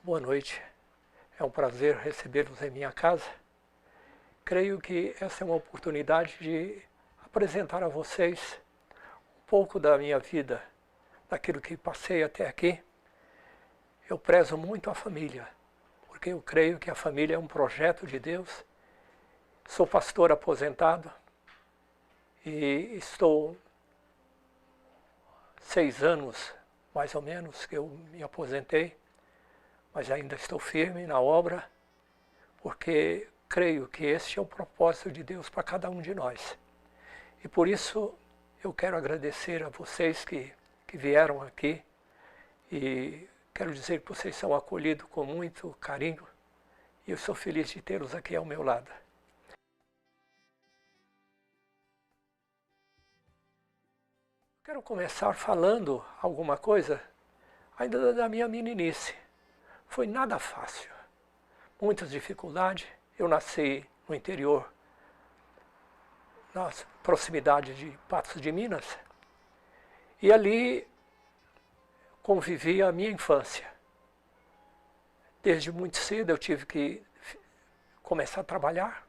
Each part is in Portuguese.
Boa noite. É um prazer recebê-los em minha casa. Creio que essa é uma oportunidade de apresentar a vocês um pouco da minha vida, daquilo que passei até aqui. Eu prezo muito a família, porque eu creio que a família é um projeto de Deus. Sou pastor aposentado e estou 6 anos, mais ou menos, que eu me aposentei, mas ainda estou firme na obra, porque creio que este é o propósito de Deus para cada um de nós. E por isso eu quero agradecer a vocês que vieram aqui e quero dizer que vocês são acolhidos com muito carinho e eu sou feliz de tê-los aqui ao meu lado. Quero começar falando alguma coisa ainda da minha meninice. Foi nada fácil, muitas dificuldades. Eu nasci no interior, na proximidade de Patos de Minas, e ali convivi a minha infância. Desde muito cedo eu tive que começar a trabalhar.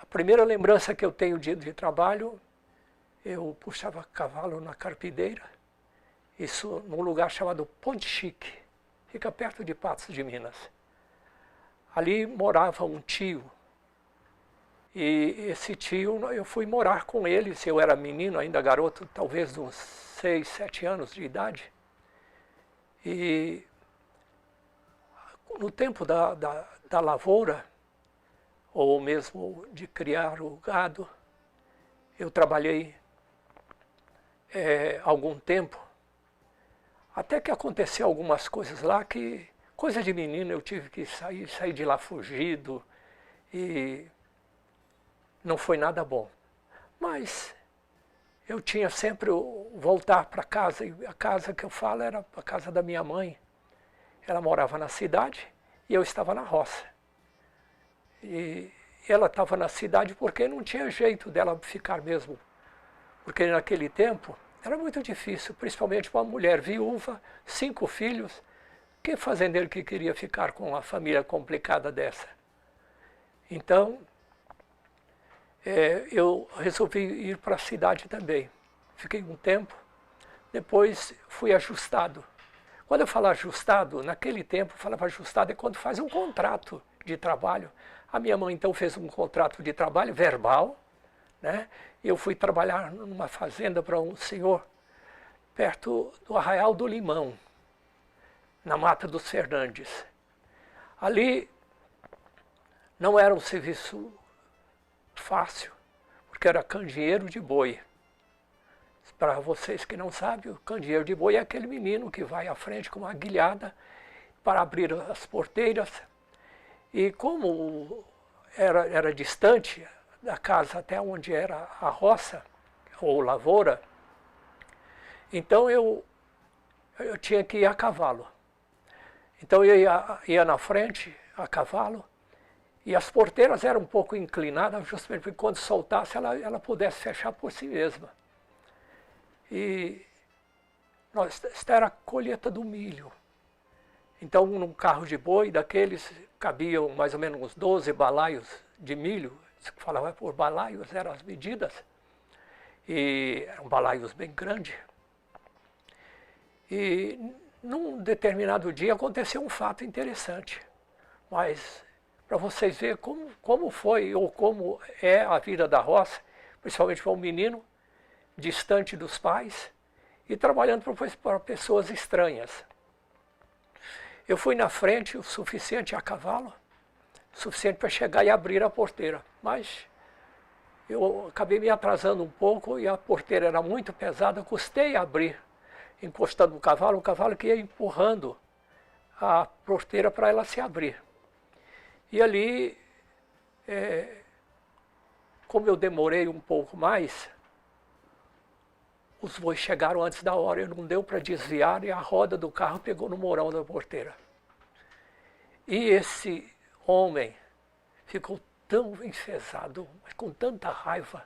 A primeira lembrança que eu tenho de trabalho, eu puxava cavalo na carpideira, isso num lugar chamado Ponte Chique, fica perto de Patos de Minas. Ali morava um tio, e esse tio, eu fui morar com ele, se eu era menino, ainda garoto, talvez de uns 6, 7 anos de idade. E no tempo da lavoura, ou mesmo de criar o gado, eu trabalhei algum tempo, até que aconteceu algumas coisas lá que, coisa de menino, eu tive que sair de lá fugido e não foi nada bom. Mas eu tinha sempre o voltar para casa, e a casa que eu falo era a casa da minha mãe. Ela morava na cidade e eu estava na roça. E ela estava na cidade porque não tinha jeito dela ficar mesmo. Porque naquele tempo era muito difícil, principalmente para uma mulher viúva, 5 filhos. Que fazendeiro que queria ficar com uma família complicada dessa? Então, eu resolvi ir para a cidade também. Fiquei um tempo, depois fui ajustado. Quando eu falo ajustado, naquele tempo eu falava ajustado é quando faz um contrato de trabalho. A minha mãe então fez um contrato de trabalho verbal, né? Eu fui trabalhar numa fazenda para um senhor perto do Arraial do Limão, na Mata dos Fernandes. Ali não era um serviço fácil, porque era candeeiro de boi. Para vocês que não sabem, o candeeiro de boi é aquele menino que vai à frente com uma guilhada para abrir as porteiras. E como era distante da casa até onde era a roça, ou lavoura, então eu tinha que ir a cavalo. Então eu ia na frente, a cavalo, e as porteiras eram um pouco inclinadas, justamente porque quando soltasse ela pudesse fechar por si mesma. E esta era a colheita do milho. Então, num carro de boi daqueles, cabiam mais ou menos uns 12 balaios de milho, se falava por balaios, eram as medidas, e eram balaios bem grandes. E num determinado dia aconteceu um fato interessante, mas para vocês verem como foi ou como é a vida da roça, principalmente para um menino distante dos pais e trabalhando para pessoas estranhas. Eu fui na frente o suficiente a cavalo, suficiente para chegar e abrir a porteira, mas eu acabei me atrasando um pouco e a porteira era muito pesada, custei a abrir, encostando no cavalo, o cavalo que ia empurrando a porteira para ela se abrir. E ali, como eu demorei um pouco mais, os bois chegaram antes da hora, e não deu para desviar e a roda do carro pegou no morão da porteira. E esse homem ficou tão enfesado, mas com tanta raiva,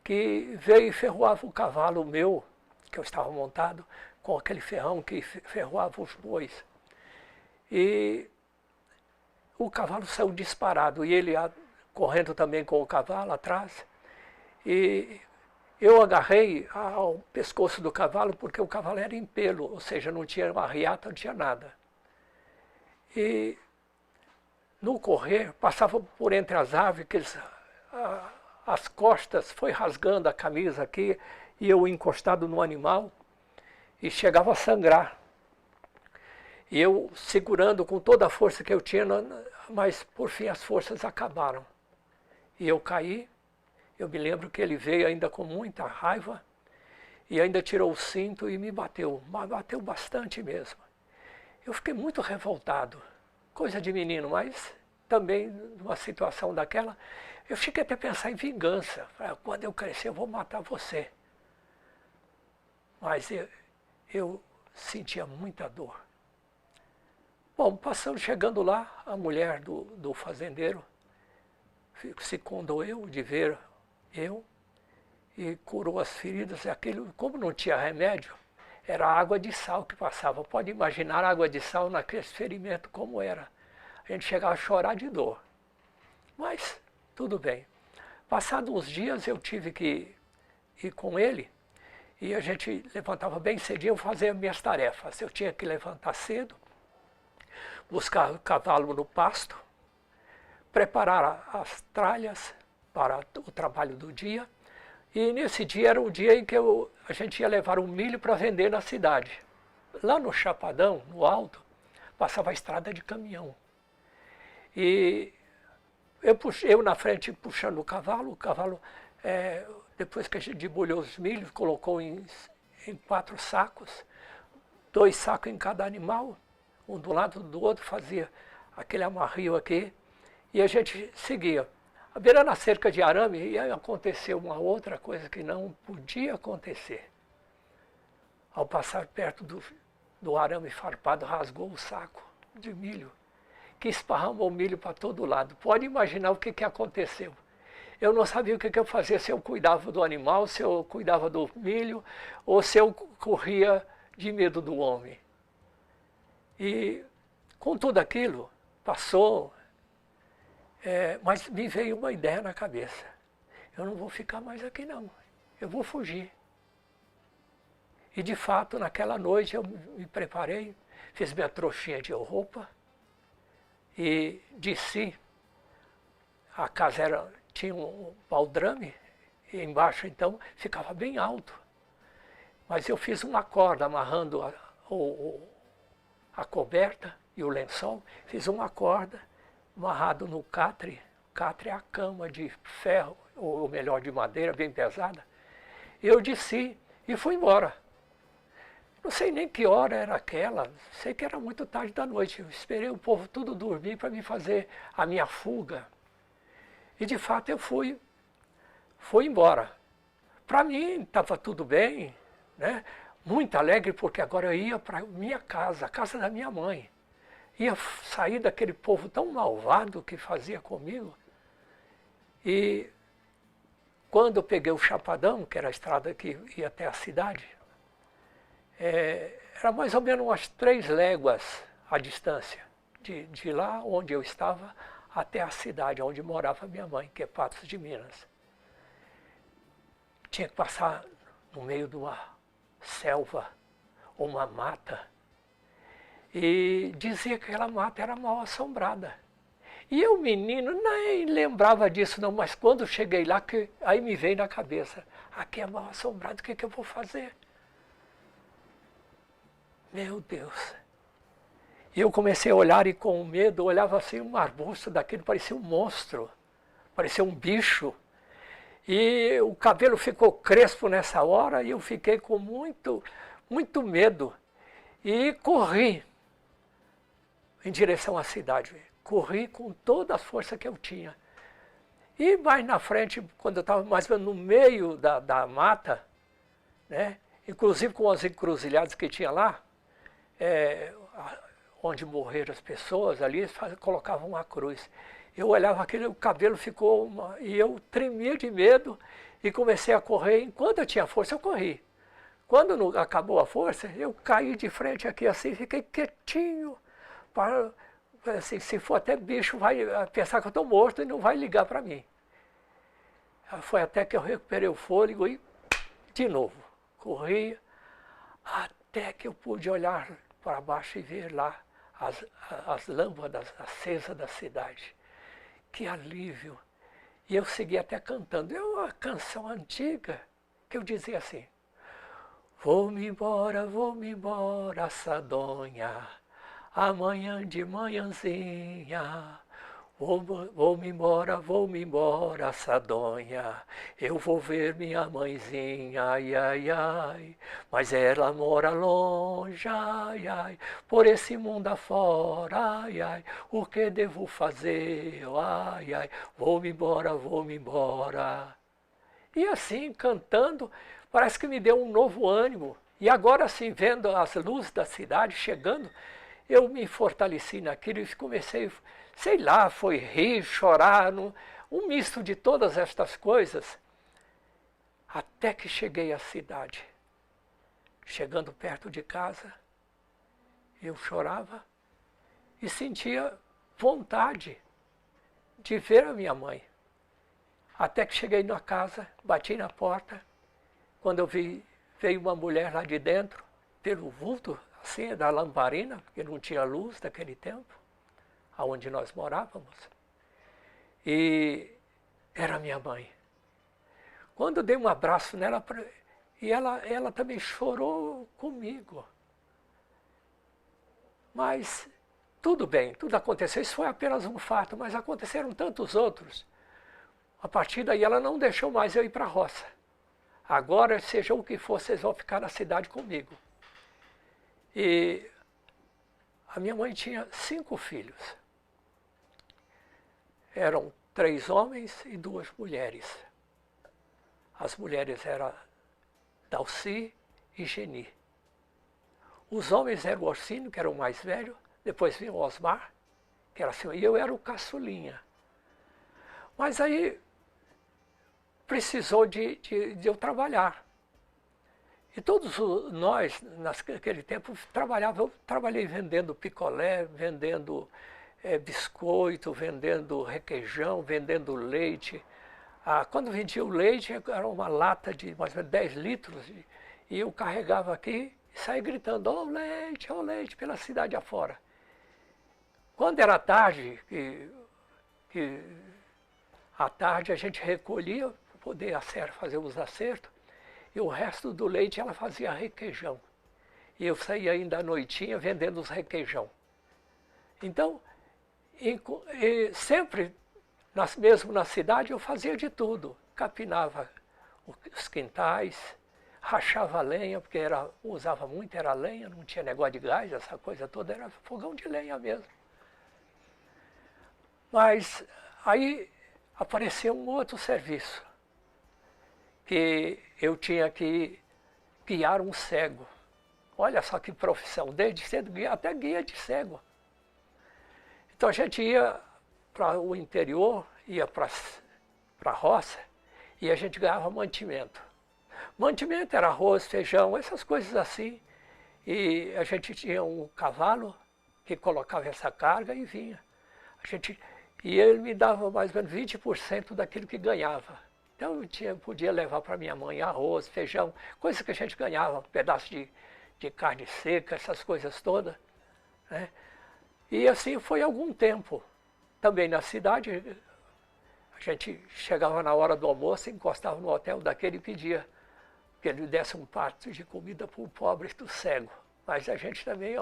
que veio e ferroava o cavalo meu, que eu estava montado, com aquele ferrão que ferroava os bois. E o cavalo saiu disparado, e ele correndo também com o cavalo atrás. E eu agarrei ao pescoço do cavalo, porque o cavalo era em pelo, ou seja, não tinha uma riata, não tinha nada. E no correr, passava por entre as árvores, as costas, foi rasgando a camisa aqui, e eu encostado no animal, e chegava a sangrar. E eu segurando com toda a força que eu tinha, mas por fim as forças acabaram. E eu caí, eu me lembro que ele veio ainda com muita raiva, e ainda tirou o cinto e me bateu bastante mesmo. Eu fiquei muito revoltado, coisa de menino, mas também numa situação daquela, eu fiquei até a pensar em vingança. Quando eu crescer eu vou matar você. Mas eu sentia muita dor. Bom, chegando lá, a mulher do fazendeiro se condoeu de ver eu e curou as feridas. Como não tinha remédio, era água de sal que passava. Pode imaginar a água de sal naquele ferimento como era. A gente chegava a chorar de dor. Mas tudo bem. Passados uns dias eu tive que ir com ele e a gente levantava bem cedinho, fazia minhas tarefas. Eu tinha que levantar cedo, buscar o cavalo no pasto, preparar as tralhas para o trabalho do dia. E nesse dia era o dia em que a gente ia levar o milho para vender na cidade. Lá no Chapadão, no alto, passava a estrada de caminhão. E eu na frente puxando o cavalo depois que a gente debulhou os milhos, colocou em 4 sacos, 2 sacos em cada animal, um do lado do outro, fazia aquele amarrio aqui, e a gente seguia. Beirando a cerca de arame, e aí aconteceu uma outra coisa que não podia acontecer. Ao passar perto do arame farpado, rasgou o saco de milho, que esparramou o milho para todo lado. Pode imaginar o que aconteceu. Eu não sabia o que eu fazia, se eu cuidava do animal, se eu cuidava do milho, ou se eu corria de medo do homem. E com tudo aquilo, passou, mas me veio uma ideia na cabeça. Eu não vou ficar mais aqui não, eu vou fugir. E de fato, naquela noite eu me preparei, fiz minha trouxinha de roupa e desci. A casa tinha um baldrame, e embaixo então ficava bem alto. Mas eu fiz uma corda amarrando a coberta e o lençol, fiz uma corda amarrado no catre. Catre é a cama de ferro, ou melhor, de madeira, bem pesada. Eu desci e fui embora. Não sei nem que hora era aquela, sei que era muito tarde da noite. Eu esperei o povo tudo dormir para me fazer a minha fuga. E de fato eu fui embora. Para mim estava tudo bem, né? Muito alegre, porque agora eu ia para minha casa, a casa da minha mãe. Ia sair daquele povo tão malvado que fazia comigo. E quando eu peguei o Chapadão, que era a estrada que ia até a cidade, era mais ou menos umas 3 léguas a distância de lá onde eu estava até a cidade onde morava minha mãe, que é Patos de Minas. Tinha que passar no meio de uma selva, uma mata, e dizia que aquela mata era mal assombrada. E eu, menino, nem lembrava disso não, mas quando cheguei lá, aí me veio na cabeça, aqui é mal assombrado, o que eu vou fazer? Meu Deus! E eu comecei a olhar e com medo, olhava assim um arbusto daquele, parecia um monstro, parecia um bicho. E o cabelo ficou crespo nessa hora e eu fiquei com muito medo. E corri em direção à cidade. Corri com toda a força que eu tinha. E mais na frente, quando eu estava mais ou menos no meio da mata, né, inclusive com as encruzilhadas que tinha lá, onde morreram as pessoas ali, eles colocavam uma cruz. Eu olhava aquele, o cabelo ficou, e eu tremia de medo e comecei a correr. Enquanto eu tinha força, eu corri. Quando acabou a força, eu caí de frente aqui assim, fiquei quietinho, assim, se for até bicho, vai pensar que eu estou morto e não vai ligar para mim. Foi até que eu recuperei o fôlego e, de novo, corri, até que eu pude olhar para baixo e ver lá as lâmpadas acesas da cidade. Que alívio! E eu segui até cantando. É uma canção antiga que eu dizia assim: vou-me embora, Sadonha, amanhã de manhãzinha. Vou-me embora, Sadonha, eu vou ver minha mãezinha, ai, ai, ai, mas ela mora longe, ai, ai, por esse mundo afora, ai, ai, o que devo fazer, ai, ai, vou-me embora, vou-me embora. E assim, cantando, parece que me deu um novo ânimo. E agora, assim, vendo as luzes da cidade chegando, eu me fortaleci naquilo e comecei, sei lá, foi rir, chorar, um misto de todas estas coisas, até que cheguei à cidade. Chegando perto de casa, eu chorava e sentia vontade de ver a minha mãe. Até que cheguei na casa, bati na porta, quando eu vi, veio uma mulher lá de dentro, pelo vulto, assim, da lamparina, porque não tinha luz naquele tempo, aonde nós morávamos. E era minha mãe. Quando eu dei um abraço nela, e ela também chorou comigo. Mas tudo bem, tudo aconteceu. Isso foi apenas um fato, mas aconteceram tantos outros. A partir daí ela não deixou mais eu ir para a roça. Agora, seja o que for, vocês vão ficar na cidade comigo. E a minha mãe tinha 5 filhos. Eram 3 homens e 2 mulheres. As mulheres eram Dalci e Geni. Os homens eram o Orsino, que era o mais velho, depois vinha o Osmar, que era assim, e eu era o caçulinha. Mas aí precisou de eu trabalhar. E todos nós, naquele tempo, eu trabalhei vendendo picolé, vendendo biscoito, vendendo requeijão, vendendo leite. Quando vendia o leite, era uma lata de mais ou menos 10 litros, e eu carregava aqui e saía gritando, ó leite, pela cidade afora. Quando era tarde, à tarde a gente recolhia para poder fazer os acertos, e o resto do leite ela fazia requeijão. E eu saía ainda à noitinha vendendo os requeijão. Então, sempre, mesmo na cidade, eu fazia de tudo. Capinava os quintais, rachava lenha, porque usava muito, era lenha, não tinha negócio de gás, essa coisa toda, era fogão de lenha mesmo. Mas aí apareceu um outro serviço, que eu tinha que guiar um cego. Olha só que profissão, desde cedo até guia de cego. Então a gente ia para o interior, ia para a roça, e a gente ganhava mantimento. Mantimento era arroz, feijão, essas coisas assim. E a gente tinha um cavalo que colocava essa carga e vinha. E ele me dava mais ou menos 20% daquilo que ganhava. Então eu podia levar para minha mãe arroz, feijão, coisas que a gente ganhava, um pedaço de carne seca, essas coisas todas, né? E assim foi algum tempo. Também na cidade, a gente chegava na hora do almoço, encostava no hotel daquele e pedia que ele desse um prato de comida para o pobre do cego. Mas a gente também,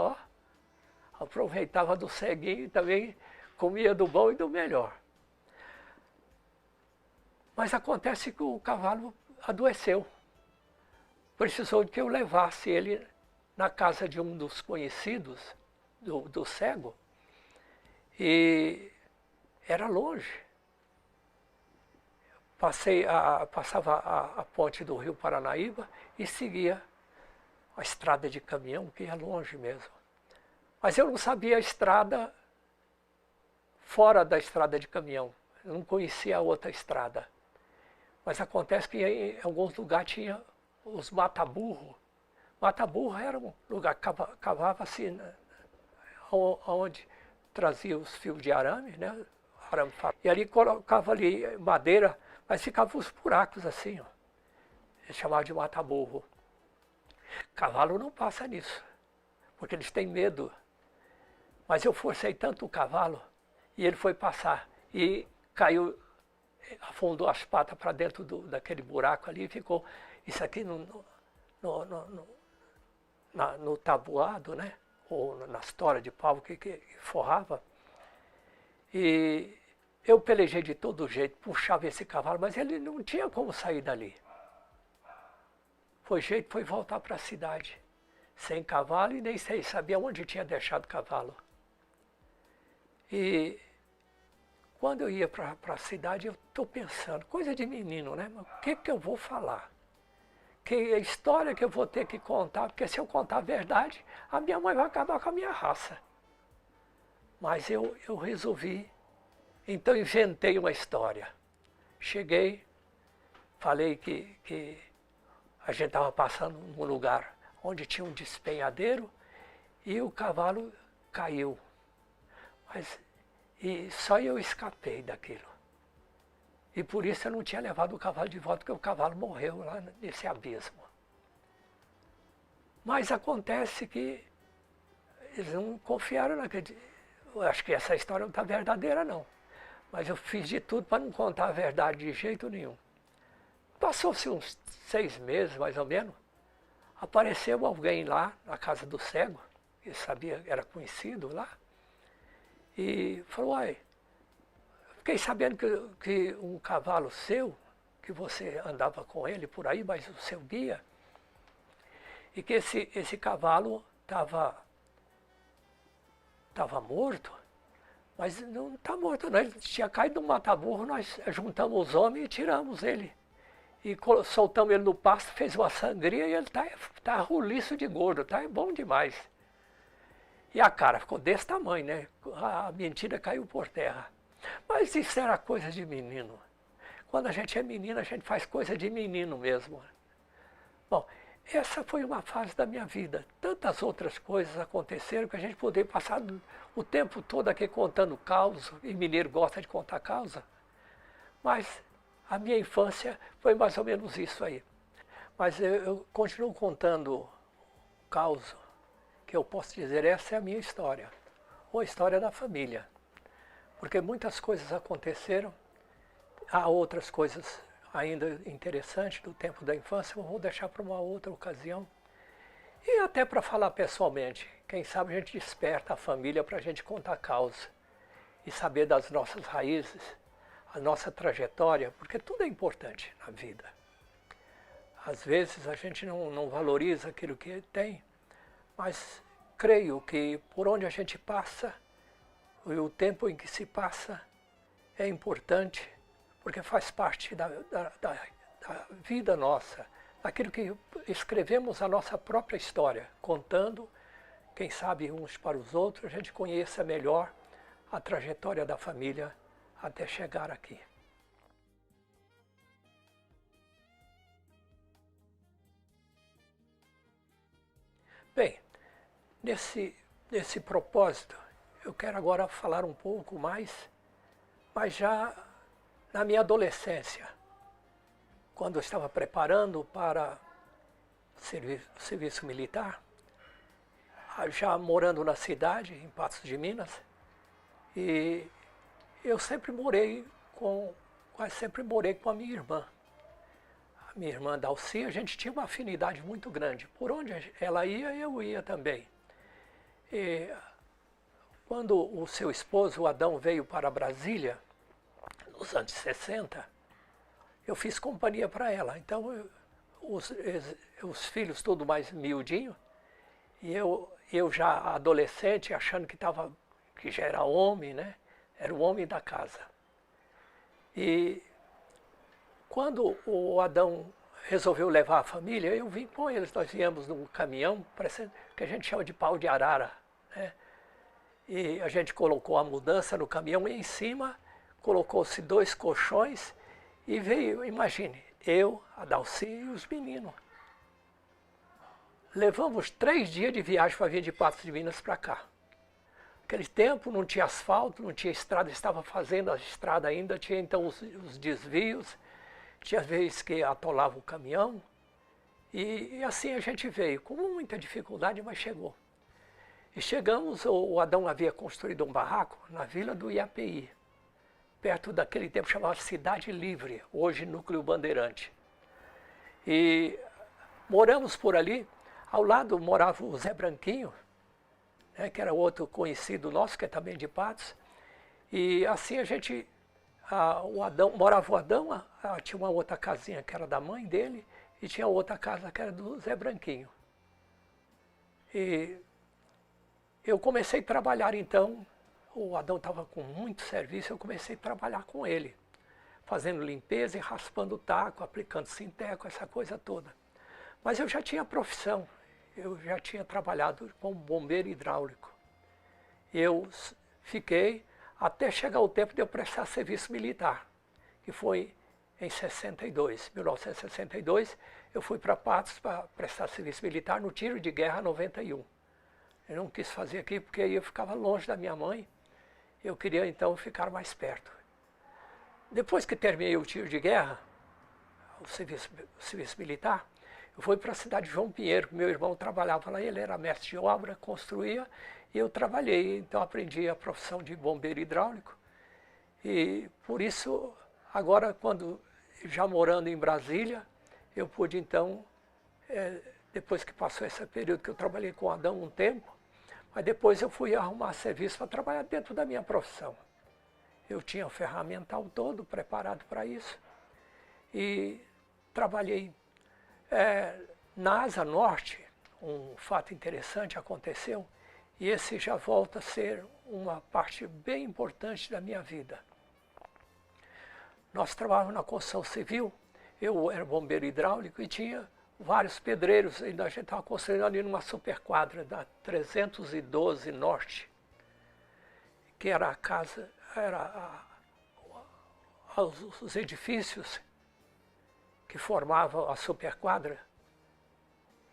aproveitava do ceguinho e também comia do bom e do melhor. Mas acontece que o cavalo adoeceu. Precisou que eu levasse ele na casa de um dos conhecidos do cego. E era longe. Passava a ponte do Rio Paranaíba e seguia a estrada de caminhão, que ia longe mesmo. Mas eu não sabia a estrada fora da estrada de caminhão. Eu não conhecia a outra estrada. Mas acontece que em alguns lugares tinha os mata-burro. Mata-burro era um lugar que cavava assim, onde trazia os fios de arame, né? E ali colocava ali madeira, mas ficava os buracos assim, ó. Eles chamavam de mata-burro. Cavalo não passa nisso, porque eles têm medo. Mas eu forcei tanto o cavalo, e ele foi passar, e caiu, afundou as patas para dentro daquele buraco ali, e ficou isso aqui no tabuado, né? Ou nas toras de pau que forrava. E eu pelejei de todo jeito, puxava esse cavalo, mas ele não tinha como sair dali. Foi voltar para a cidade, sem cavalo e nem sabia onde tinha deixado o cavalo. E quando eu ia para a cidade, eu estou pensando, coisa de menino, né? Mas o que eu vou falar? Que história que eu vou ter que contar, porque se eu contar a verdade, a minha mãe vai acabar com a minha raça. Mas eu resolvi, então inventei uma história. Cheguei, falei que a gente estava passando num lugar onde tinha um despenhadeiro e o cavalo caiu. E só eu escapei daquilo. E por isso eu não tinha levado o cavalo de volta, porque o cavalo morreu lá nesse abismo. Mas acontece que eles não confiaram naquele. Eu acho que essa história não está verdadeira, não. Mas eu fiz de tudo para não contar a verdade de jeito nenhum. Passou-se uns 6 meses, mais ou menos. Apareceu alguém lá, na casa do cego, que sabia, era conhecido lá. E falou, uai, fiquei sabendo que um cavalo seu, que você andava com ele por aí, mas o seu guia, e que esse cavalo estava morto, mas não está morto não, ele tinha caído no mata-burro, nós juntamos os homens e tiramos ele. E soltamos ele no pasto, fez uma sangria e ele tá roliço de gordo, tá bom demais. E a cara ficou desse tamanho, né? A mentira caiu por terra. Mas isso era coisa de menino. Quando a gente é menino, a gente faz coisa de menino mesmo. Bom, essa foi uma fase da minha vida. Tantas outras coisas aconteceram que a gente poderia passar o tempo todo aqui contando causa, e mineiro gosta de contar causa. Mas a minha infância foi mais ou menos isso aí. Mas eu continuo contando causa, que eu posso dizer, essa é a minha história, ou a história da família. Porque muitas coisas aconteceram, há outras coisas ainda interessantes do tempo da infância, eu vou deixar para uma outra ocasião. E até para falar pessoalmente, quem sabe a gente desperta a família para a gente contar causa e saber das nossas raízes, a nossa trajetória, porque tudo é importante na vida. Às vezes a gente não valoriza aquilo que tem, mas creio que por onde a gente passa, e o tempo em que se passa, é importante, porque faz parte da vida nossa, daquilo que escrevemos a nossa própria história, contando, quem sabe uns para os outros, a gente conheça melhor a trajetória da família até chegar aqui. Bem, nesse propósito, eu quero agora falar um pouco mais, mas já na minha adolescência, quando eu estava preparando para o serviço militar, já morando na cidade, em Patos de Minas, e eu quase sempre morei com a minha irmã. A minha irmã Dalci, a gente tinha uma afinidade muito grande. Por onde ela ia, eu ia também. E quando o seu esposo, o Adão, veio para Brasília, nos anos 60, eu fiz companhia para ela. Então, os filhos tudo mais miudinho, e eu já adolescente, achando que já era homem, né? Era o homem da casa. E quando o Adão resolveu levar a família, eu vim com eles. Nós viemos num caminhão, parecendo que a gente chama de pau de arara, né? E a gente colocou a mudança no caminhão e em cima colocou-se 2 colchões e veio, imagine, eu, a Dalci e os meninos. Levamos 3 dias de viagem para vir de Patos de Minas para cá. Naquele tempo não tinha asfalto, não tinha estrada, estava fazendo a estrada ainda, tinha então os desvios, tinha vezes que atolava o caminhão, e assim a gente veio, com muita dificuldade, mas chegou. E chegamos, o Adão havia construído um barraco na vila do IAPI, perto daquele tempo chamava Cidade Livre, hoje Núcleo Bandeirante. E moramos por ali, ao lado morava o Zé Branquinho, né, que era outro conhecido nosso, que é também de Patos. E assim a gente, morava o Adão, tinha uma outra casinha que era da mãe dele, e tinha outra casa que era do Zé Branquinho. E eu comecei a trabalhar então, o Adão estava com muito serviço, eu comecei a trabalhar com ele, fazendo limpeza e raspando o taco, aplicando sinteco, essa coisa toda. Mas eu já tinha profissão, eu já tinha trabalhado como bombeiro hidráulico. Eu fiquei até chegar o tempo de eu prestar serviço militar, que foi em 1962, eu fui para Patos para prestar serviço militar no tiro de guerra 91. Eu não quis fazer aqui porque aí eu ficava longe da minha mãe, eu queria então ficar mais perto. Depois que terminei o tiro de guerra, o serviço militar, eu fui para a cidade de João Pinheiro, meu irmão trabalhava lá, ele era mestre de obra, construía, e eu trabalhei, então aprendi a profissão de bombeiro hidráulico. E por isso, agora quando já morando em Brasília, eu pude então, depois que passou esse período que eu trabalhei com o Adão um tempo, mas depois eu fui arrumar serviço para trabalhar dentro da minha profissão. Eu tinha o ferramental todo preparado para isso e trabalhei na Asa Norte. Um fato interessante aconteceu e esse já volta a ser uma parte bem importante da minha vida. Nós trabalhávamos na construção civil, eu era bombeiro hidráulico e tinha vários pedreiros, ainda a gente estava construindo ali numa superquadra da 312 Norte, que era a casa, os edifícios que formavam a superquadra.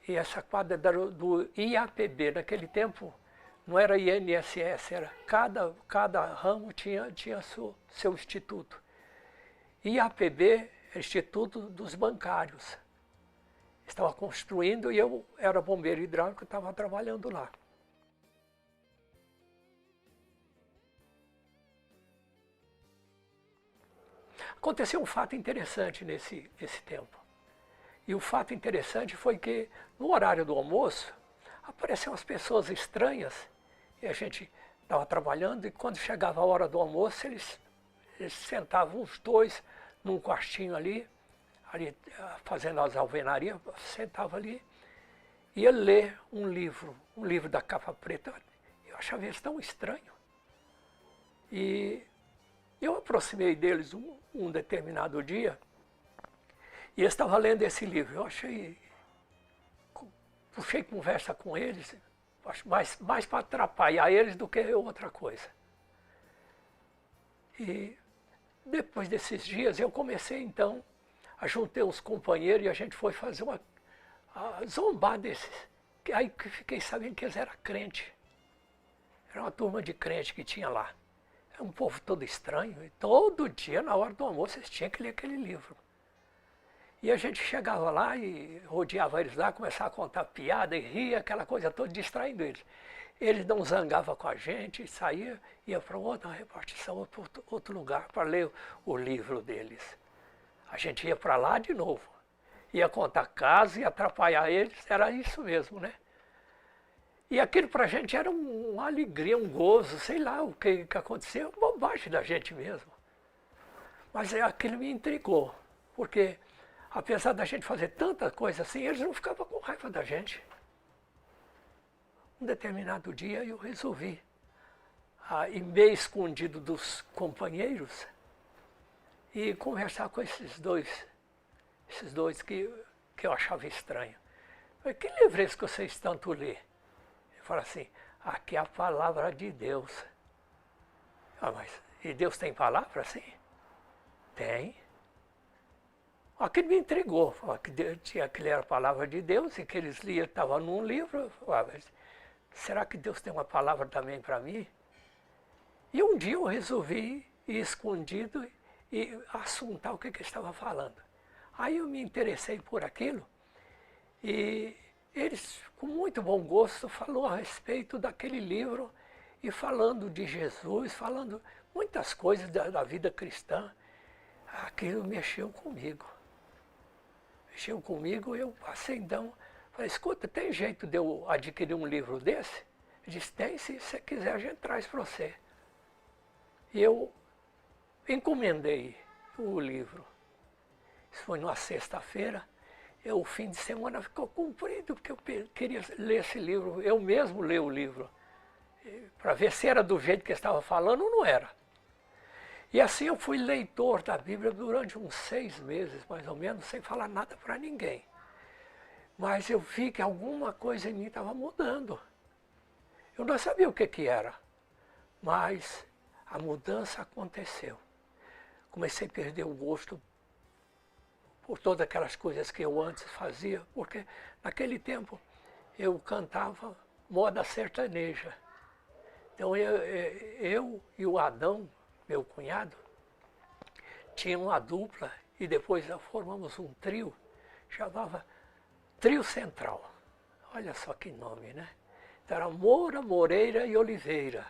E essa quadra era do IAPB, naquele tempo não era INSS, era cada ramo tinha seu instituto. IAPB é Instituto dos Bancários. Estava construindo e eu era bombeiro hidráulico, estava trabalhando lá. Aconteceu um fato interessante nesse tempo. E o fato interessante foi que no horário do almoço apareciam as pessoas estranhas e a gente estava trabalhando e quando chegava a hora do almoço eles sentavam os dois num quartinho ali fazendo as alvenarias, sentava ali, ia ler um livro da capa preta. Eu achava isso tão estranho. E eu aproximei deles um determinado dia, e eu estava lendo esse livro. Eu puxei conversa com eles, acho mais para atrapalhar eles do que outra coisa. E depois desses dias eu comecei então juntei os companheiros e a gente foi fazer zombar desses. Aí que fiquei sabendo que eles eram crentes. Era uma turma de crente que tinha lá. Era um povo todo estranho. E todo dia, na hora do almoço, eles tinham que ler aquele livro. E a gente chegava lá e rodeava eles lá, começava a contar piada e ria, aquela coisa toda, distraindo eles. Eles não zangavam com a gente, saía, ia para outra repartição, outro lugar, para ler o livro deles. A gente ia para lá de novo, ia contar casos e atrapalhar eles, era isso mesmo, né? E aquilo para a gente era uma alegria, um gozo, sei lá o que aconteceu, bobagem da gente mesmo. Mas aquilo me intrigou, porque apesar da gente fazer tanta coisa assim, eles não ficavam com raiva da gente. Um determinado dia eu resolvi, ir meio escondido dos companheiros, e conversar com esses dois que eu achava estranho. Falei, que livro é esse que vocês tanto lê? Ele falou assim, aqui é a palavra de Deus. Mas e Deus tem palavra assim? Tem. Aquilo me intrigou, que aquilo era a palavra de Deus e que eles liam, estava num livro. Falei, será que Deus tem uma palavra também para mim? E um dia eu resolvi ir escondido e assuntar o que ele estava falando. Aí eu me interessei por aquilo e eles, com muito bom gosto, falou a respeito daquele livro e falando de Jesus, falando muitas coisas da vida cristã. Aquilo mexeu comigo. Mexeu comigo e eu passei então, falei, escuta, tem jeito de eu adquirir um livro desse? Ele disse, tem, se você quiser a gente traz para você. E eu encomendei o livro. Isso foi numa sexta-feira. O fim de semana ficou comprido, porque eu queria ler esse livro. Eu mesmo ler o livro, para ver se era do jeito que estava falando ou não era. E assim eu fui leitor da Bíblia durante uns 6 meses, mais ou menos, sem falar nada para ninguém. Mas eu vi que alguma coisa em mim estava mudando. Eu não sabia o que era, mas a mudança aconteceu. Comecei a perder o gosto por todas aquelas coisas que eu antes fazia, porque naquele tempo eu cantava moda sertaneja. Então eu e o Adão, meu cunhado, tinha uma dupla e depois formamos um trio, chamava Trio Central. Olha só que nome, né? Então era Moura, Moreira e Oliveira,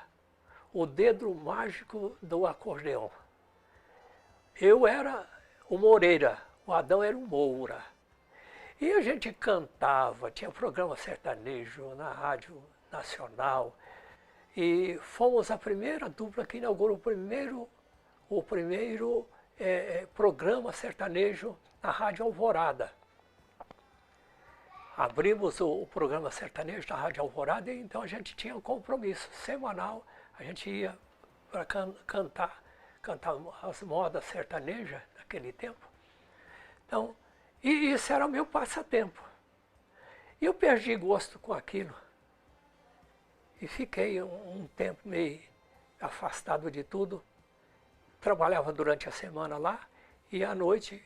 o dedo mágico do acordeão. Eu era o Moreira, o Adão era o Moura. E a gente cantava, tinha programa sertanejo na Rádio Nacional. E fomos a primeira dupla que inaugurou o primeiro programa sertanejo na Rádio Alvorada. Abrimos o programa sertanejo da Rádio Alvorada e então a gente tinha um compromisso semanal. A gente ia para cantar as modas sertanejas naquele tempo. Então, e isso era o meu passatempo. E eu perdi gosto com aquilo. E fiquei um tempo meio afastado de tudo. Trabalhava durante a semana lá e à noite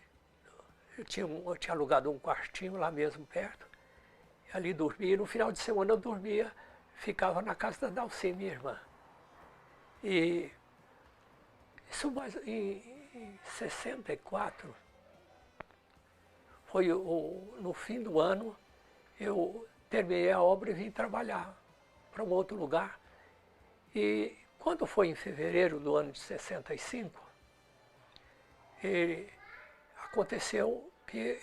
eu tinha alugado um quartinho lá mesmo perto. E ali dormia. E no final de semana eu dormia, ficava na casa da Dalci, minha irmã. E isso mais em 64, foi no fim do ano, eu terminei a obra e vim trabalhar para um outro lugar. E quando foi em fevereiro do ano de 65, aconteceu que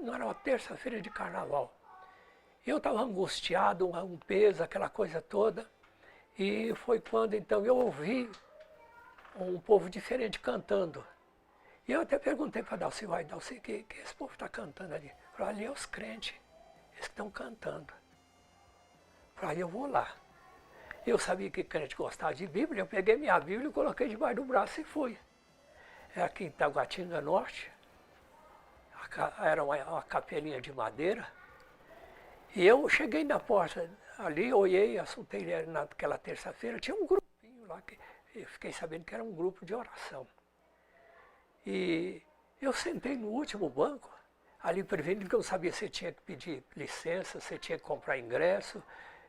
não era uma terça-feira de carnaval. Eu estava angustiado, um peso, aquela coisa toda. E foi quando então eu ouvi um povo diferente cantando. E eu até perguntei para Dalci, Dalci, o que esse povo está cantando ali? Eu falei, ali é os crentes, eles que estão cantando. Eu falei, eu vou lá. Eu sabia que crente gostava de Bíblia, eu peguei minha Bíblia e coloquei debaixo do braço e fui. Era aqui em Taguatinga Norte, era uma capelinha de madeira. E eu cheguei na porta ali, olhei, assuntei naquela terça-feira, tinha um grupinho lá, que eu fiquei sabendo que era um grupo de oração. E eu sentei no último banco, ali prevendo que eu não sabia se tinha que pedir licença, se tinha que comprar ingresso,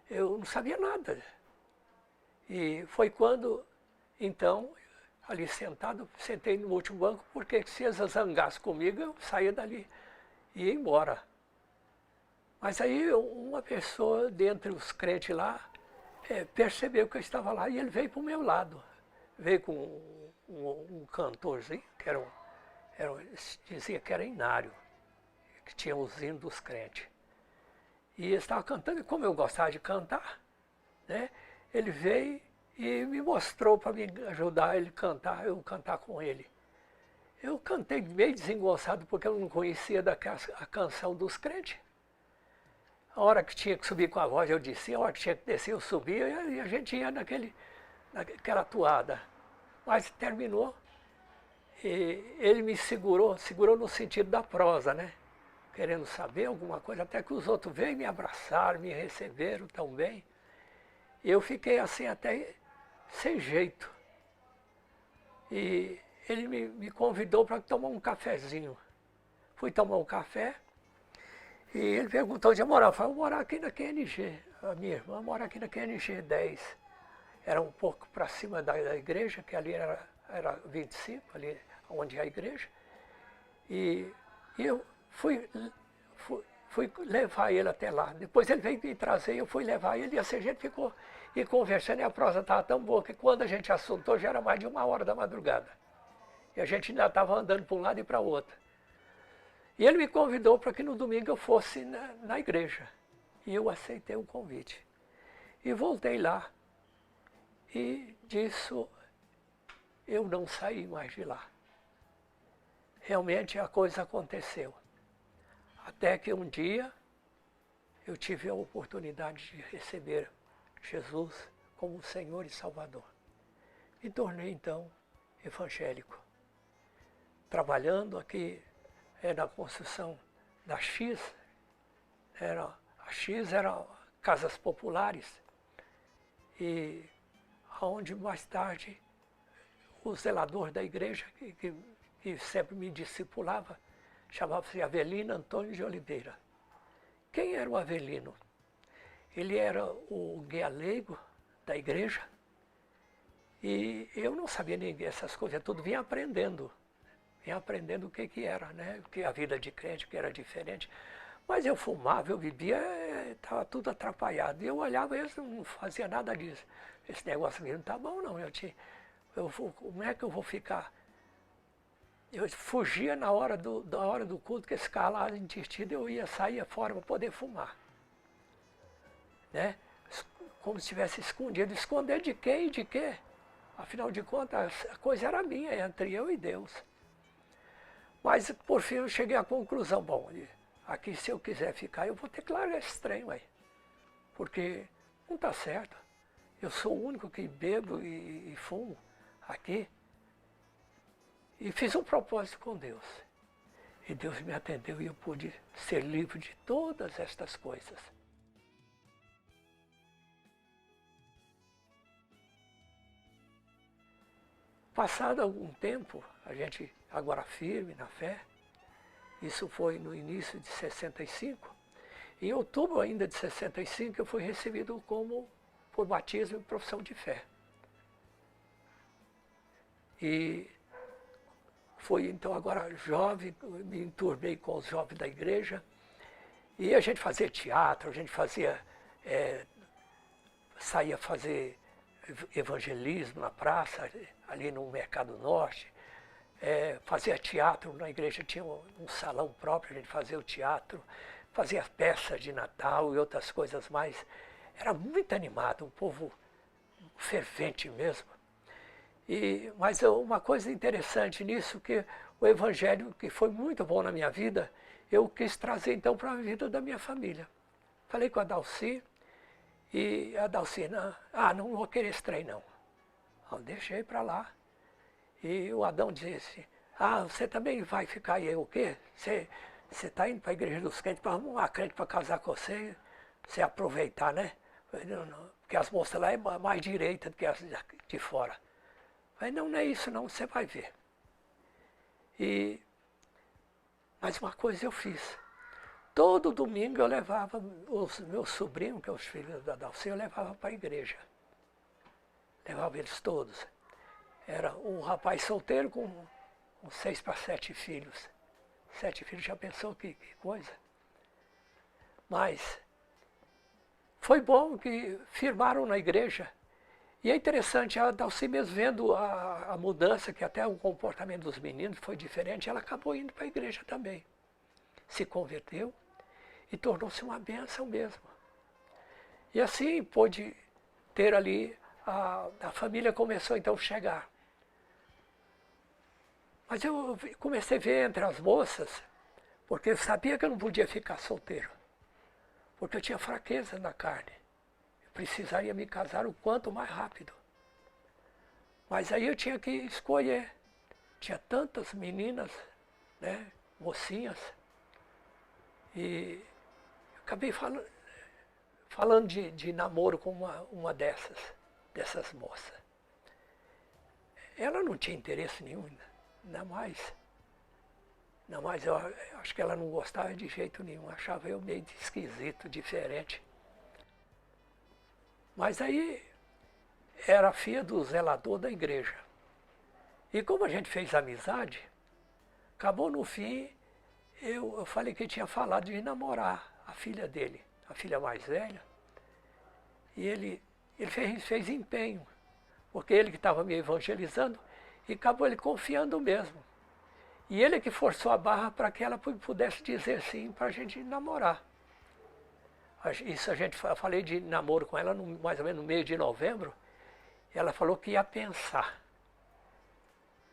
eu não sabia nada. E foi quando, então, ali sentado, sentei no último banco, porque se eles zangassem comigo, eu saía dali e ia embora. Mas aí uma pessoa dentre os crentes lá percebeu que eu estava lá e ele veio para o meu lado. Veio com um cantorzinho, que dizia que era Inário, que tinha os hinos dos crentes. E ele estava cantando, e como eu gostava de cantar, né, ele veio e me mostrou para me ajudar ele cantar, eu cantar com ele. Eu cantei meio desengonçado porque eu não conhecia a canção dos crentes. A hora que tinha que subir com a voz eu descia, a hora que tinha que descer eu subia e a gente ia naquela toada. Mas terminou e ele me segurou no sentido da prosa, né? Querendo saber alguma coisa, até que os outros veio me abraçaram, me receberam tão bem. E eu fiquei assim até sem jeito. E ele me convidou para tomar um cafezinho. Fui tomar um café. E ele perguntou onde eu morava. Eu falei, eu moro aqui na QNG. A minha irmã mora aqui na QNG 10. era um pouco para cima da igreja, que ali era 25, ali onde é a igreja. E eu fui levar ele até lá. Depois ele veio me trazer, eu fui levar ele, e assim a gente ficou e conversando, e a prosa estava tão boa que quando a gente assuntou já era mais de 1h da madrugada. E a gente ainda estava andando para um lado e para o outro. E ele me convidou para que no domingo eu fosse na igreja. E eu aceitei o convite. E voltei lá. E disso eu não saí mais de lá. Realmente a coisa aconteceu. Até que um dia eu tive a oportunidade de receber Jesus como Senhor e Salvador. Me tornei então evangélico. Trabalhando aqui na construção da X, a X era casas populares, e onde mais tarde o zelador da igreja, que sempre me discipulava, chamava-se Avelino Antônio de Oliveira. Quem era o Avelino? Ele era o guia leigo da igreja, e eu não sabia ninguém, essas coisas, tudo vinha aprendendo o que era, né? Que a vida de crente, que era diferente. Mas eu fumava, eu bebia, estava tudo atrapalhado. E eu olhava e não fazia nada disso. Esse negócio aqui não está bom, não. Como é que eu vou ficar? Eu fugia na hora do culto, que esse calado intestino, eu ia sair fora para poder fumar. Né? Como se estivesse escondido. Esconder de quem e de quê? Afinal de contas, a coisa era minha, entre eu e Deus. Mas, por fim, eu cheguei à conclusão, bom, aqui se eu quiser ficar, eu vou ter que largar esse trem, ué. Porque não está certo. Eu sou o único que bebo e fumo aqui. E fiz um propósito com Deus. E Deus me atendeu e eu pude ser livre de todas estas coisas. Passado algum tempo, a gente agora firme na fé, isso foi no início de 65, em outubro ainda de 65 eu fui recebido por batismo e profissão de fé. E fui então agora jovem, me enturmei com os jovens da igreja, e a gente fazia teatro, a gente saía fazer evangelismo na praça, ali no Mercado Norte, fazia teatro na igreja, tinha um salão próprio, a gente fazia o teatro, fazia peças de Natal e outras coisas mais. Era muito animado, um povo fervente mesmo. Mas uma coisa interessante nisso, que o evangelho, que foi muito bom na minha vida, eu quis trazer então para a vida da minha família. Falei com a Dalci, e a Dalci, não vou querer esse trem não. Eu deixei para lá. E o Adão disse, você também vai ficar aí o quê? Você está indo para a igreja dos crentes para arrumar crente para casar com você aproveitar, né? Não, porque as moças lá é mais direita do que as de fora. Falei, não é isso não, você vai ver. Mas uma coisa eu fiz. Todo domingo eu levava os meus sobrinhos, que são os filhos da Dalci, eu levava para a igreja. Levava eles todos. Era um rapaz solteiro com 6 para 7 filhos. 7 filhos, já pensou que coisa? Mas foi bom que firmaram na igreja. E é interessante, a Dalci mesmo vendo a mudança, que até o comportamento dos meninos foi diferente, ela acabou indo para a igreja também. Se converteu e tornou-se uma bênção mesmo. E assim pôde ter ali, a família começou então a chegar. Mas eu comecei a ver entre as moças, porque eu sabia que eu não podia ficar solteiro, porque eu tinha fraqueza na carne. Eu precisaria me casar o quanto mais rápido. Mas aí eu tinha que escolher. Tinha tantas meninas, né, mocinhas, e acabei falando de namoro com uma dessas moças. Ela não tinha interesse nenhum, ainda mais eu acho que ela não gostava de jeito nenhum, achava eu meio esquisito, diferente. Mas aí era filha do zelador da igreja. E como a gente fez amizade, acabou no fim, eu falei que ele tinha falado de namorar a filha dele, a filha mais velha. E ele fez empenho, porque ele que estava me evangelizando, e acabou ele confiando mesmo. E ele que forçou a barra para que ela pudesse dizer sim para a gente namorar. Isso eu falei de namoro com ela mais ou menos no meio de novembro. Ela falou que ia pensar.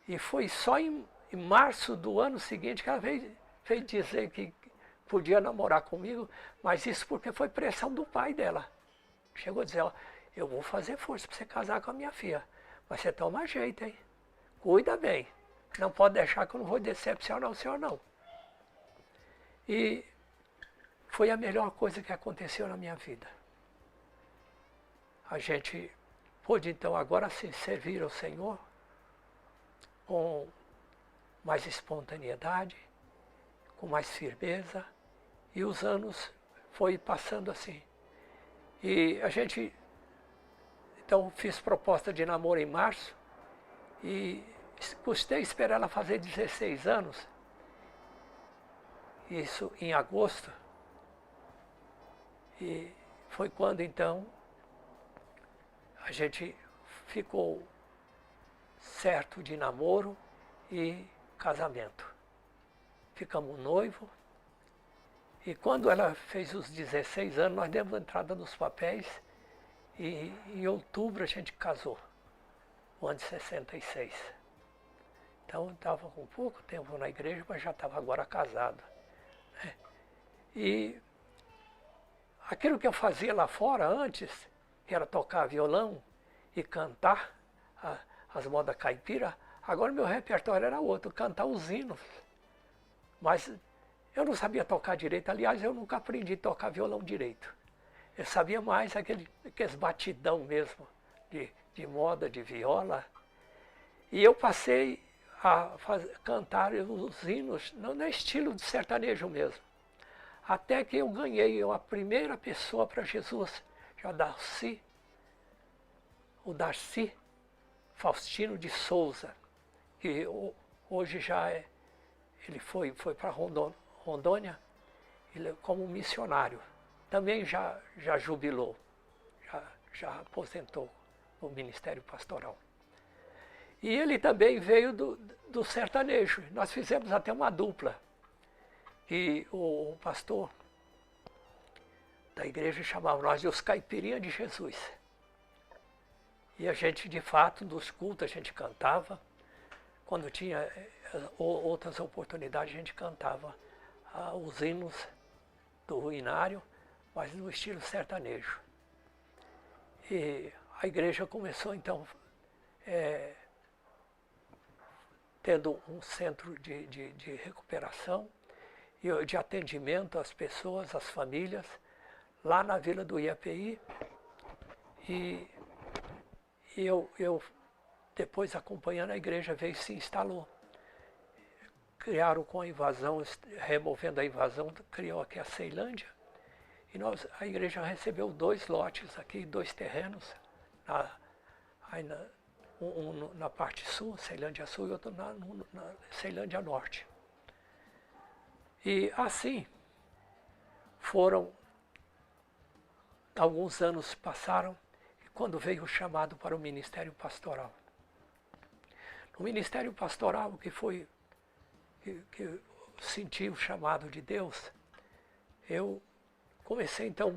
E foi só em março do ano seguinte que ela veio dizer que podia namorar comigo, mas isso porque foi pressão do pai dela. Chegou a dizer, ó, eu vou fazer força para você casar com a minha filha, mas você toma jeito, hein? Cuida bem. Não pode deixar que eu não vou decepcionar o senhor, não. E foi a melhor coisa que aconteceu na minha vida. A gente pôde, então, agora sim servir ao Senhor com mais espontaneidade, com mais firmeza, e os anos foi passando assim. E a gente, então, fiz proposta de namoro em março, e custei esperar ela fazer 16 anos, isso em agosto, e foi quando então a gente ficou certo de namoro e casamento. Ficamos noivos, e quando ela fez os 16 anos, nós demos entrada nos papéis, e em outubro a gente casou, no ano de 66. Então, estava com pouco tempo na igreja, mas já estava agora casado. Né? E aquilo que eu fazia lá fora antes, que era tocar violão e cantar as modas caipira, agora meu repertório era outro, cantar os hinos. Mas eu não sabia tocar direito, aliás, eu nunca aprendi a tocar violão direito. Eu sabia mais aqueles batidão mesmo, de moda, de viola. E eu passei a cantar os hinos no estilo de sertanejo mesmo. Até que eu ganhei a primeira pessoa para Jesus, o Darcy Faustino de Souza, que hoje já ele foi para Rondônia como missionário. Também já jubilou, já aposentou no Ministério Pastoral. E ele também veio do sertanejo. Nós fizemos até uma dupla. E o pastor da igreja chamava nós de os Caipirinha de Jesus. E a gente, de fato, nos cultos a gente cantava. Quando tinha outras oportunidades, a gente cantava os hinos do ruinário, mas no estilo sertanejo. E a igreja começou, então, tendo um centro de recuperação e de atendimento às pessoas, às famílias, lá na Vila do IAPI. E eu depois, acompanhando a igreja, veio e se instalou. Criaram com a invasão, removendo a invasão, criou aqui a Ceilândia. E a igreja recebeu 2 lotes aqui, 2 terrenos, um na parte sul, Ceilândia Sul, e outro na Ceilândia Norte. E assim alguns anos passaram, e quando veio o chamado para o Ministério Pastoral. No Ministério Pastoral, que eu senti o chamado de Deus, eu comecei então a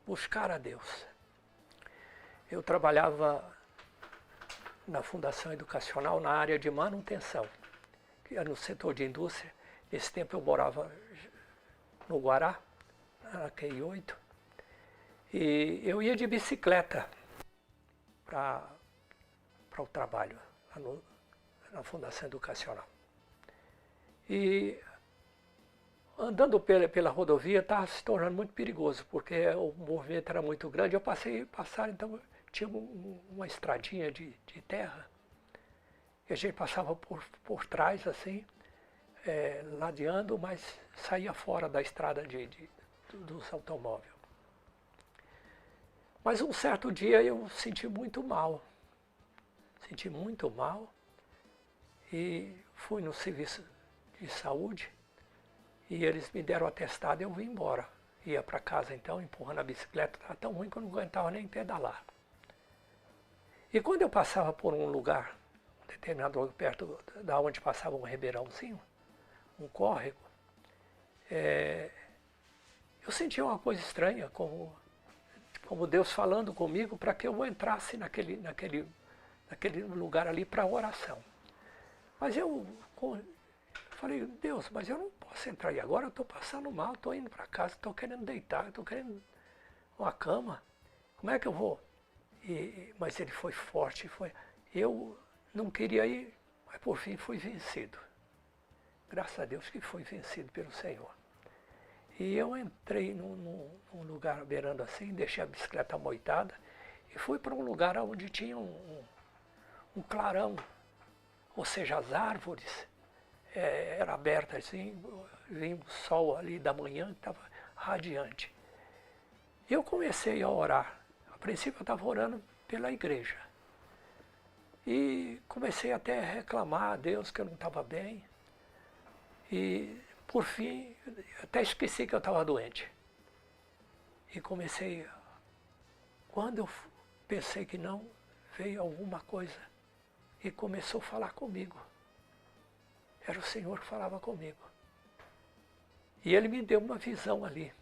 buscar a Deus. Eu trabalhava na Fundação Educacional na área de manutenção, que era no setor de indústria. Nesse tempo eu morava no Guará, na QI8, e eu ia de bicicleta para o trabalho, lá na Fundação Educacional. E andando pela rodovia estava se tornando muito perigoso, porque o movimento era muito grande. Eu passar, então tinha uma estradinha de terra, e a gente passava por trás, assim, ladeando, mas saía fora da estrada dos automóveis. Mas um certo dia eu senti muito mal. Senti muito mal e fui no serviço de saúde e eles me deram o atestado e eu vim embora. Ia para casa então, empurrando a bicicleta, estava tão ruim que eu não aguentava nem pedalar. E quando eu passava por um lugar, um determinado lugar perto da onde passava um ribeirãozinho, um córrego, eu sentia uma coisa estranha, como Deus falando comigo para que eu entrasse naquele lugar ali para oração. Mas eu falei, Deus, mas eu não posso entrar aí agora, eu estou passando mal, estou indo para casa, estou querendo deitar, estou querendo uma cama. Como é que eu vou? Mas ele foi forte, eu não queria ir, mas por fim fui vencido. Graças a Deus que fui vencido pelo Senhor. E eu entrei num lugar beirando assim, deixei a bicicleta amoitada e fui para um lugar onde tinha um clarão, ou seja, as árvores eram abertas assim, vinha o sol ali da manhã que estava radiante. E eu comecei a orar. A princípio eu estava orando pela igreja. E comecei até a reclamar a Deus que eu não estava bem. E por fim, até esqueci que eu estava doente. E comecei, quando eu pensei que não, veio alguma coisa e começou a falar comigo. Era o Senhor que falava comigo. E Ele me deu uma visão ali.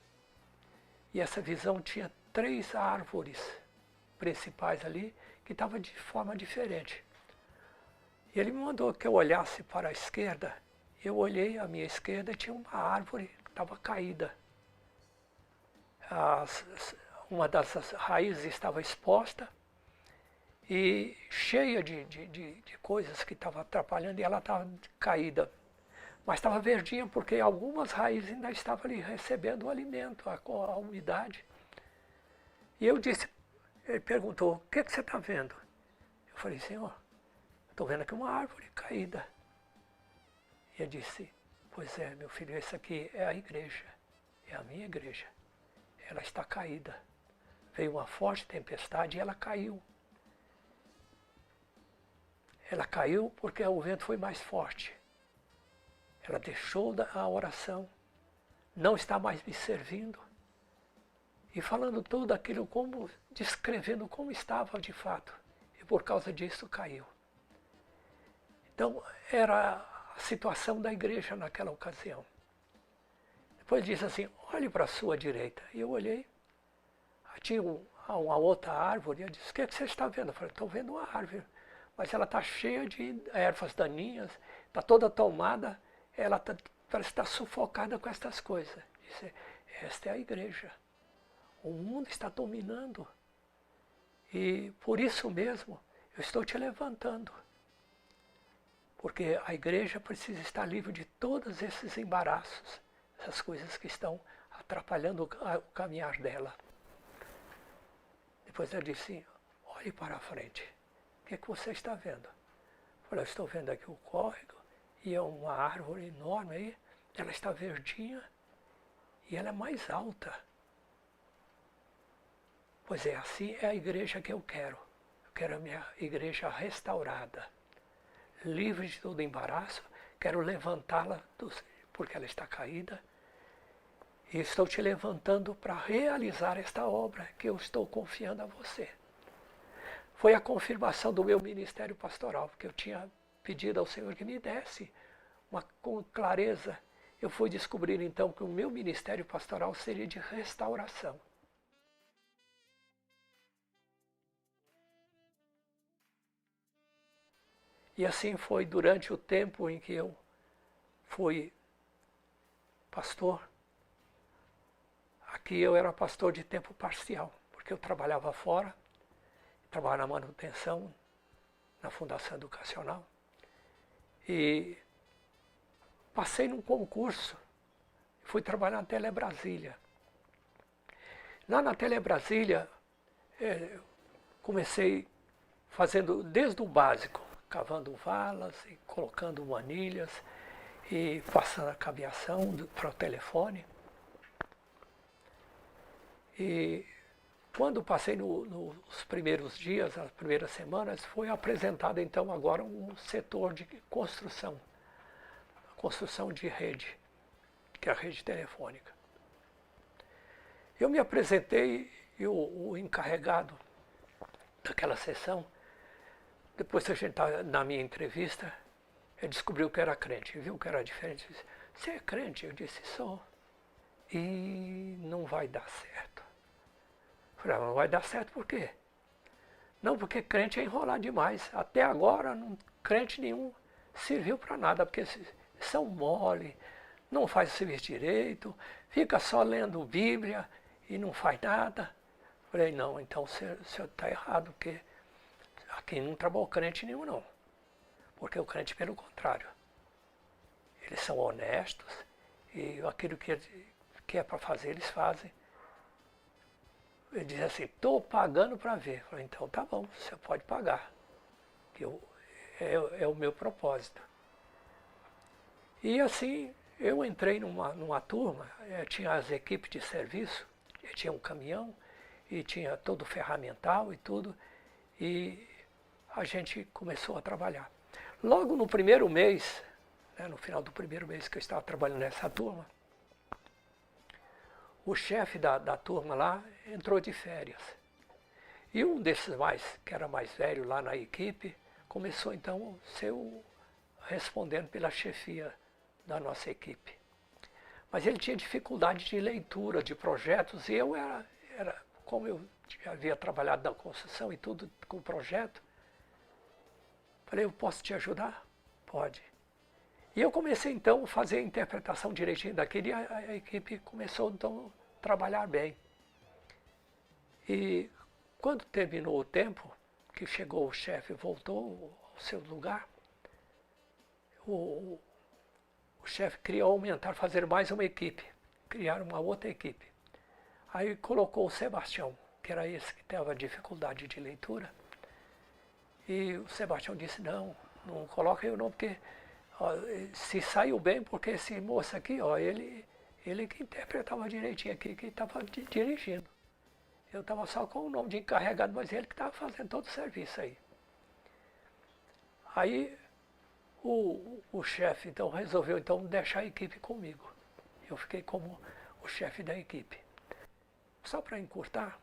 E essa visão tinha 3 árvores principais ali, que estavam de forma diferente. E Ele me mandou que eu olhasse para a esquerda. Eu olhei à minha esquerda e tinha uma árvore que estava caída. Uma das raízes estava exposta e cheia de coisas que estavam atrapalhando, e ela estava caída. Mas estava verdinha porque algumas raízes ainda estavam ali recebendo o alimento, a umidade. E eu disse, ele perguntou, o que você está vendo? Eu falei, Senhor, estou vendo aqui uma árvore caída. E ele disse, pois é, meu filho, essa aqui é a igreja, é a minha igreja. Ela está caída. Veio uma forte tempestade e ela caiu. Ela caiu porque o vento foi mais forte. Ela deixou a oração, não está mais me servindo. E falando tudo aquilo, descrevendo como estava de fato. E por causa disso caiu. Então, era a situação da igreja naquela ocasião. Depois disse assim, olhe para a sua direita. E eu olhei, tinha uma outra árvore, eu disse, o que você está vendo? Eu falei, estou vendo uma árvore, mas ela está cheia de ervas daninhas, está toda tomada, ela parece estar sufocada com estas coisas. Disse, esta é a igreja. O mundo está dominando. E por isso mesmo, eu estou te levantando. Porque a igreja precisa estar livre de todos esses embaraços, essas coisas que estão atrapalhando o caminhar dela. Depois ela disse, olhe para a frente. O que você está vendo? Eu falei, eu estou vendo aqui o córrego e é uma árvore enorme aí. Ela está verdinha e ela é mais alta. Pois é, assim é a igreja que eu quero. Eu quero a minha igreja restaurada, livre de todo embaraço. Quero levantá-la, porque ela está caída. E estou te levantando para realizar esta obra que eu estou confiando a você. Foi a confirmação do meu ministério pastoral, porque eu tinha pedido ao Senhor que me desse com clareza. Eu fui descobrir então que o meu ministério pastoral seria de restauração. E assim foi durante o tempo em que eu fui pastor. Aqui eu era pastor de tempo parcial, porque eu trabalhava fora, trabalhava na manutenção, na Fundação Educacional. E passei num concurso, fui trabalhar na Telebrasília. Lá na Telebrasília, comecei fazendo desde o básico, cavando valas e colocando manilhas e passando a cabeação para o telefone. E quando passei nos primeiros dias, as primeiras semanas, foi apresentado então agora um setor de construção de rede, que é a rede telefônica. Eu me apresentei e o encarregado daquela sessão, depois que a gente estava na minha entrevista, ele descobriu que eu era crente, viu que era diferente. Disse, você é crente? Eu disse, sou. E não vai dar certo. Eu falei, não vai dar certo por quê? Não, porque crente é enrolar demais. Até agora, crente nenhum serviu para nada, porque são mole, não faz o serviço direito, fica só lendo Bíblia e não faz nada. Eu falei, não, então o senhor está errado, porque aqui não trabalhou crente nenhum, não. Porque o crente, pelo contrário, eles são honestos e aquilo que é para fazer, eles fazem. Ele diz assim, estou pagando para ver. Eu falei, então tá bom, você pode pagar. É o meu propósito. E assim, eu entrei numa turma, tinha as equipes de serviço, tinha um caminhão, e tinha todo o ferramental e tudo, e a gente começou a trabalhar. Logo no primeiro mês, no final do primeiro mês que eu estava trabalhando nessa turma, o chefe da turma lá entrou de férias. E um desses que era mais velho lá na equipe, começou então a ser respondendo pela chefia da nossa equipe. Mas ele tinha dificuldade de leitura de projetos e eu como eu já havia trabalhado na construção e tudo com projeto, falei, eu posso te ajudar? Pode. E eu comecei então a fazer a interpretação direitinho daquilo e a equipe começou então a trabalhar bem. E quando terminou o tempo, que chegou o chefe, voltou ao seu lugar, o chefe queria aumentar, fazer mais uma equipe, criar uma outra equipe. Aí colocou o Sebastião, que era esse que teve a dificuldade de leitura, e o Sebastião disse, não coloca eu não, porque ó, se saiu bem, porque esse moço aqui, ó, ele que interpretava direitinho aqui, que estava dirigindo. Eu estava só com o nome de encarregado, mas ele que estava fazendo todo o serviço aí. Aí o chefe então resolveu então deixar a equipe comigo. Eu fiquei como o chefe da equipe. Só para encurtar,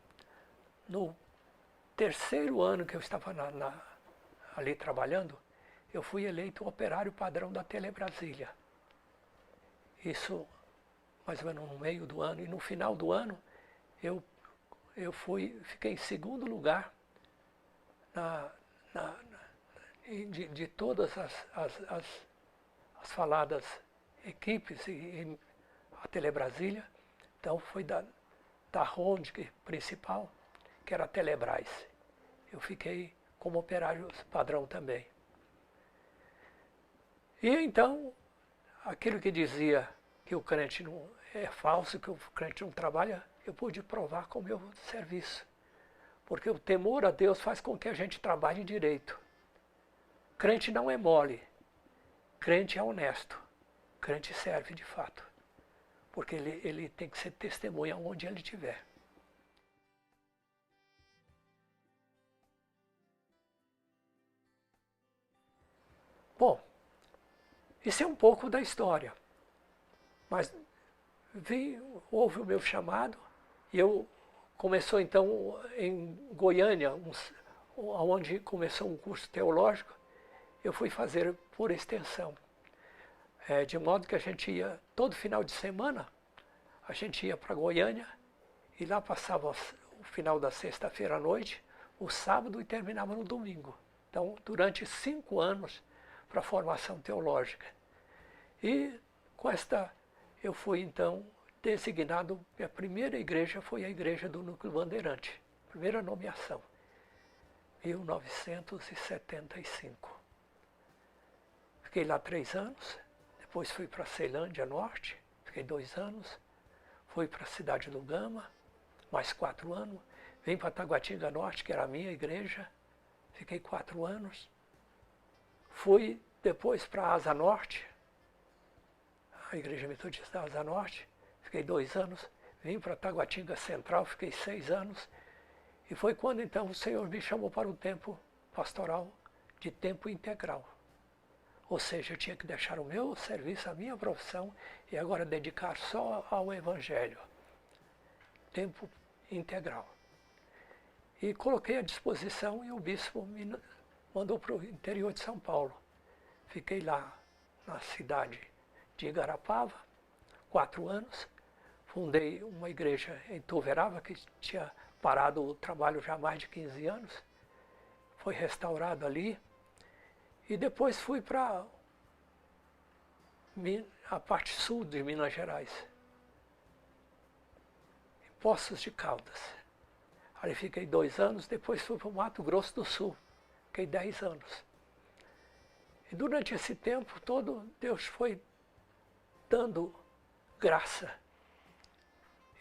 no terceiro ano que eu estava ali trabalhando, eu fui eleito operário padrão da Telebrasília. Isso mais ou menos no meio do ano. E no final do ano, eu fiquei em segundo lugar de todas as faladas equipes e a Telebrasília. Então foi da holding principal, que era a Telebrás. Eu fiquei como operário padrão também. E então, aquilo que dizia que o crente não é falso, que o crente não trabalha, eu pude provar com o meu serviço. Porque o temor a Deus faz com que a gente trabalhe direito. Crente não é mole, crente é honesto, crente serve de fato. Porque ele tem que ser testemunha onde ele estiver. Bom, isso é um pouco da história. Mas houve o meu chamado e começou então em Goiânia, onde começou um curso teológico, eu fui fazer por extensão. De modo que a gente ia, todo final de semana, a gente ia para Goiânia e lá passava o final da sexta-feira à noite, o sábado e terminava no domingo. Então, durante 5 anos, para a formação teológica. E com eu fui então designado, a primeira igreja foi a igreja do Núcleo Bandeirante, primeira nomeação, 1975. Fiquei lá 3 anos, depois fui para Ceilândia Norte, fiquei 2 anos, fui para a cidade do Gama, mais 4 anos, vim para Taguatinga Norte, que era a minha igreja, fiquei 4 anos, fui depois para a Asa Norte, a Igreja Metodista da Asa Norte, fiquei 2 anos, vim para Taguatinga Central, fiquei 6 anos, E foi quando então o Senhor me chamou para um tempo pastoral de tempo integral. Ou seja, eu tinha que deixar o meu serviço, a minha profissão, e agora dedicar só ao Evangelho. Tempo integral. E coloquei à disposição e o bispo me mandou para o interior de São Paulo. Fiquei lá na cidade de Igarapava, 4 anos. Fundei uma igreja em Tuverava, que tinha parado o trabalho já há mais de 15 anos. Foi restaurado ali. E depois fui para a parte sul de Minas Gerais, em Poços de Caldas. Ali fiquei 2 anos, depois fui para o Mato Grosso do Sul, fiquei 10 anos. E durante esse tempo todo, Deus foi dando graça.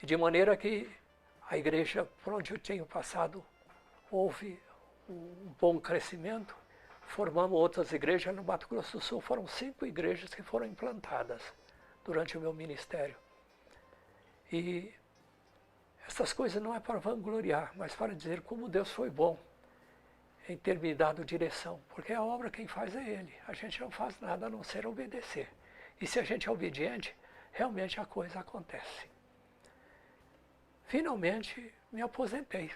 E de maneira que a igreja por onde eu tenho passado, houve um bom crescimento. Formamos outras igrejas no Mato Grosso do Sul, foram 5 igrejas que foram implantadas durante o meu ministério. E essas coisas não é para vangloriar, mas para dizer como Deus foi bom em ter me dado direção, porque a obra quem faz é Ele, a gente não faz nada a não ser obedecer. E se a gente é obediente, realmente a coisa acontece. Finalmente me aposentei.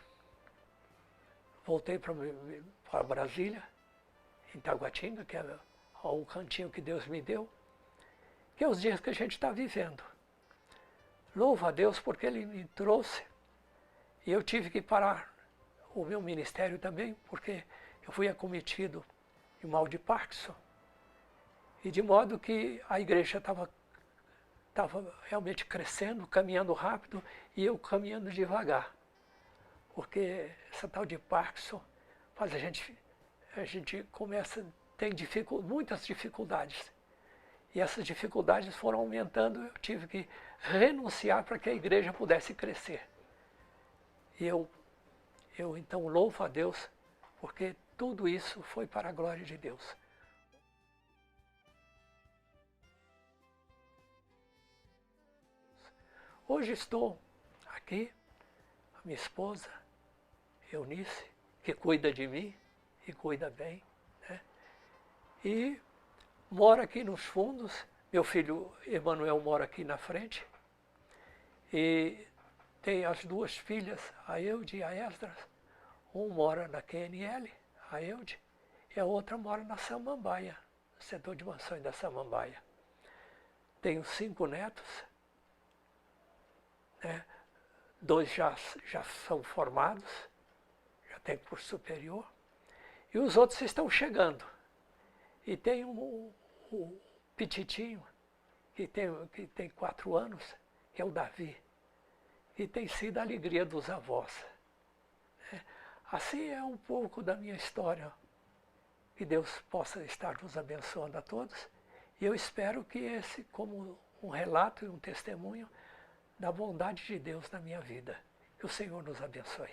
Voltei para Brasília, em Taguatinga, que é o cantinho que Deus me deu, que é os dias que a gente está vivendo. Louvo a Deus porque Ele me trouxe e eu tive que parar o meu ministério também, porque eu fui acometido de mal de Parkinson, e de modo que a igreja estava realmente crescendo, caminhando rápido, e eu caminhando devagar, porque essa tal de Parkinson faz a gente começa, tem muitas dificuldades. E essas dificuldades foram aumentando, eu tive que renunciar para que a igreja pudesse crescer. E eu então louvo a Deus, porque tudo isso foi para a glória de Deus. Hoje estou aqui, a minha esposa, Eunice, que cuida de mim e cuida bem, né? E moro aqui nos fundos, meu filho Emanuel mora aqui na frente, e tem as 2 filhas, a Eude e a Esdras. Um mora na QNL, a Eude, e a outra mora na Samambaia, no setor de mansões da Samambaia. Tenho 5 netos, né? 2 já são formados, já têm curso superior, e os outros estão chegando. E tem um Petitinho, que tem 4 anos, que é o Davi, que tem sido a alegria dos avós. Assim é um pouco da minha história. Que Deus possa estar nos abençoando a todos. E eu espero que esse, como um relato e um testemunho da bondade de Deus na minha vida. Que o Senhor nos abençoe.